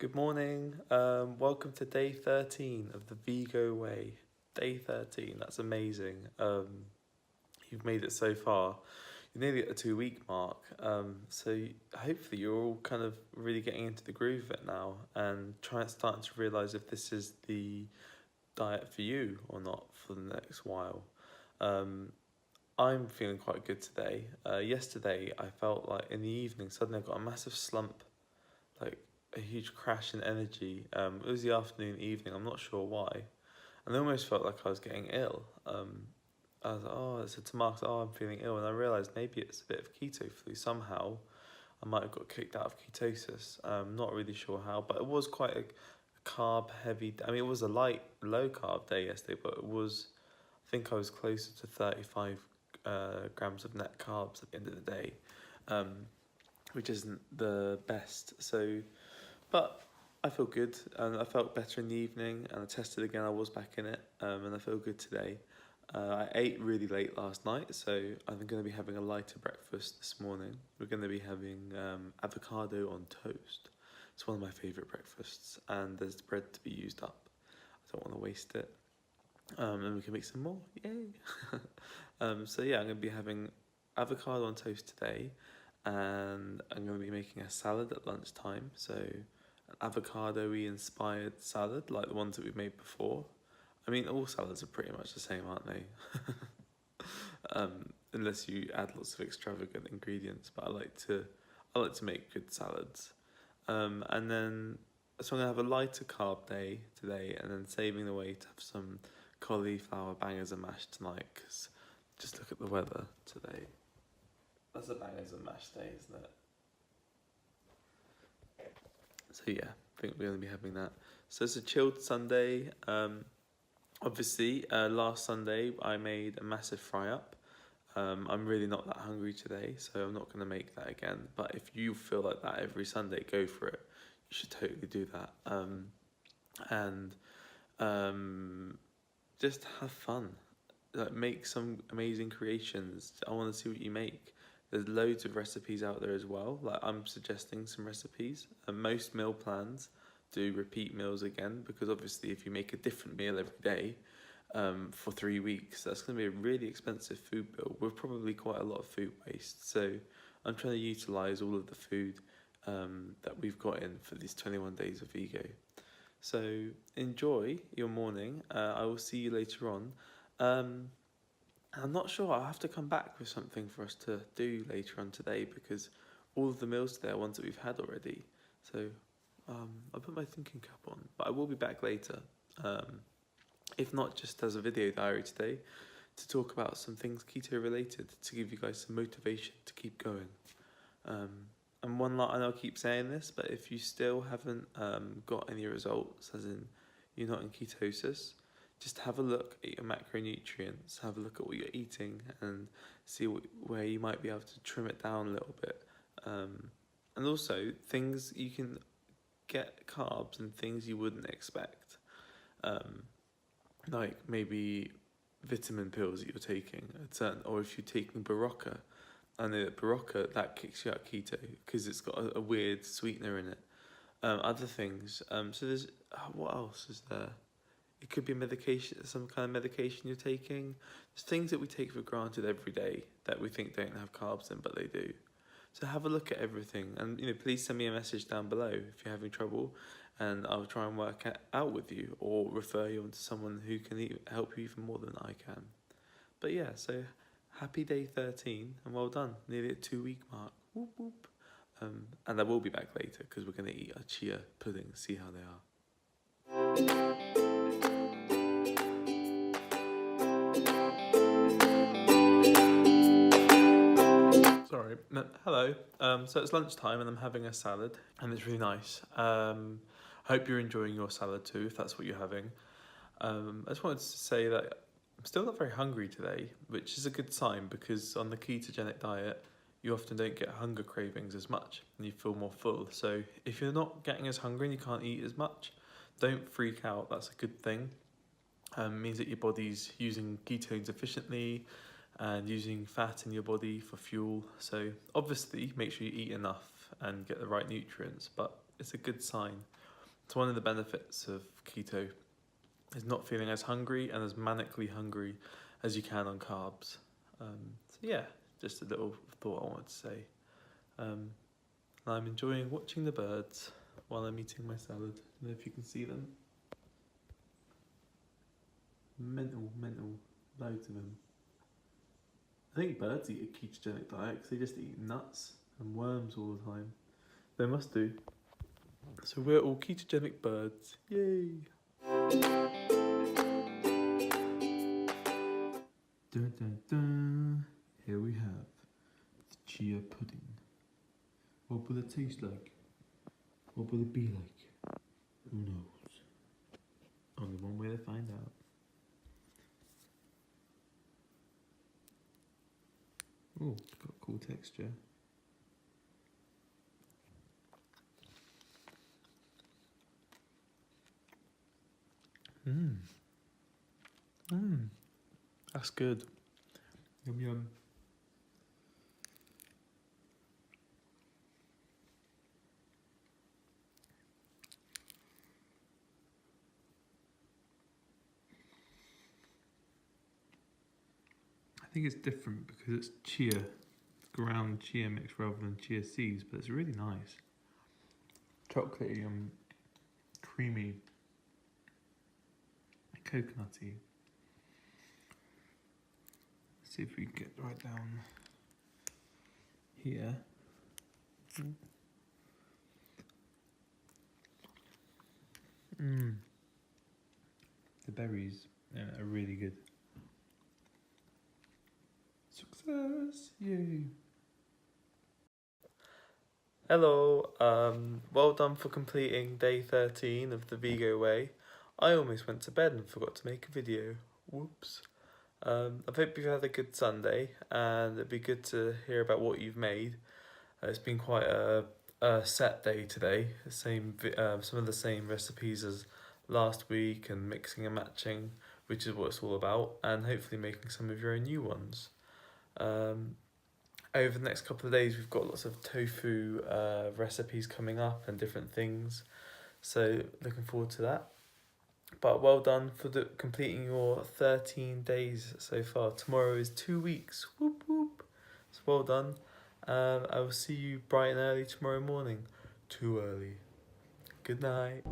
Good morning. Welcome to day 13 of the Vigo Way. Day 13, that's amazing. You've made it so far. You're nearly at the 2 week mark. Hopefully you're all kind of really getting into the groove of it now and starting to realise if this is the diet for you or not for the next while. I'm feeling quite good today. Yesterday I felt like in the evening suddenly I got a massive slump, like a huge crash in energy. It was the afternoon, evening, I'm not sure why. And I almost felt like I was getting ill. I was like, I said to Mark, I'm feeling ill. And I realised maybe it's a bit of keto flu. Somehow I might have got kicked out of ketosis. Not really sure how, but it was quite a carb heavy. I mean, it was a low carb day yesterday, but I think I was closer to 35 grams of net carbs at the end of the day, which isn't the best. But I feel good, and I felt better in the evening, and I tested again, I was back in it, and I feel good today. I ate really late last night, so I'm going to be having a lighter breakfast this morning. We're going to be having avocado on toast. It's one of my favourite breakfasts, and there's bread to be used up. I don't want to waste it. And we can make some more, yay! I'm going to be having avocado on toast today, and I'm going to be making a salad at lunchtime, so an avocado-y inspired salad like the ones that we've made before. I mean, all salads are pretty much the same, aren't they? Unless you add lots of extravagant ingredients, but I like to make good salads. And then so I'm gonna have a lighter carb day today, and then saving the way to have some cauliflower bangers and mash tonight. Cause just look at the weather today. That's a bangers and mash day, isn't it? So yeah, I think we're gonna be having that. So it's a chilled Sunday. Obviously, last Sunday I made a massive fry up. I'm really not that hungry today, so I'm not going to make that again. But if you feel like that every Sunday, go for it. You should totally do that. Just have fun. Like, make some amazing creations. I want to see what you make. There's loads of recipes out there as well. Like, I'm suggesting some recipes. And most meal plans do repeat meals again, because obviously if you make a different meal every day for 3 weeks, that's going to be a really expensive food bill with probably quite a lot of food waste. So I'm trying to utilise all of the food that we've got in for these 21 days of Vego. So enjoy your morning. I will see you later on. I'm not sure, I'll have to come back with something for us to do later on today, because all of the meals today are ones that we've had already. So I'll put my thinking cap on, but I will be back later. If not just as a video diary today, to talk about some things keto related, to give you guys some motivation to keep going. And one lot, I know I keep saying this, but if you still haven't got any results, as in you're not in ketosis, just have a look at your macronutrients, have a look at what you're eating, and see where you might be able to trim it down a little bit. And also things you can get carbs and things you wouldn't expect, like maybe vitamin pills that you're taking, or if you're taking Barocca. I know that Barocca, that kicks you out keto because it's got a weird sweetener in it. Other things, so there's what else is there? It could be medication, some kind of medication you're taking. There's things that we take for granted every day that we think don't have carbs in, but they do. So have a look at everything, and please send me a message down below if you're having trouble, and I'll try and work it out with you, or refer you on to someone who can help you even more than I can. But yeah, so happy day 13, and well done, nearly at 2 week mark. Whoop whoop. And I will be back later because we're going to eat our chia puddings, see how they are. Sorry, no, hello. So it's lunchtime and I'm having a salad, and it's really nice. Hope you're enjoying your salad too, if that's what you're having. I just wanted to say that I'm still not very hungry today, which is a good sign, because on the ketogenic diet, you often don't get hunger cravings as much and you feel more full. So if you're not getting as hungry and you can't eat as much, don't freak out, that's a good thing. It means that your body's using ketones efficiently and using fat in your body for fuel. So obviously make sure you eat enough and get the right nutrients, but it's a good sign. So one of the benefits of keto is not feeling as hungry and as manically hungry as you can on carbs. So yeah, just a little thought I wanted to say. And I'm enjoying watching the birds while I'm eating my salad. I don't know if you can see them. Mental, loads of them. I think birds eat a ketogenic diet because they just eat nuts and worms all the time. They must do. So we're all ketogenic birds. Yay! Dun dun dun. Here we have the chia pudding. What will it taste like? What will it be like? Who knows? Only one way to find out. Oh, it's got a cool texture. That's good. Yum yum. I think it's different because it's chia, ground chia mix rather than chia seeds, but it's really nice. Chocolatey and creamy, coconutty. Let's see if we can get right down here. The berries are really good. Success! Yay! Hello, well done for completing day 13 of the Vego Way. I almost went to bed and forgot to make a video. Whoops. I hope you've had a good Sunday, and it'd be good to hear about what you've made. It's been quite a set day today. Some of the same recipes as last week, and mixing and matching, which is what it's all about, and hopefully making some of your own new ones. Over the next couple of days, we've got lots of tofu recipes coming up and different things, so looking forward to that. But well done for completing your 13 days so far. Tomorrow is 2 weeks. Whoop whoop. So well done. I will see you bright and early tomorrow morning. Too early. Good night.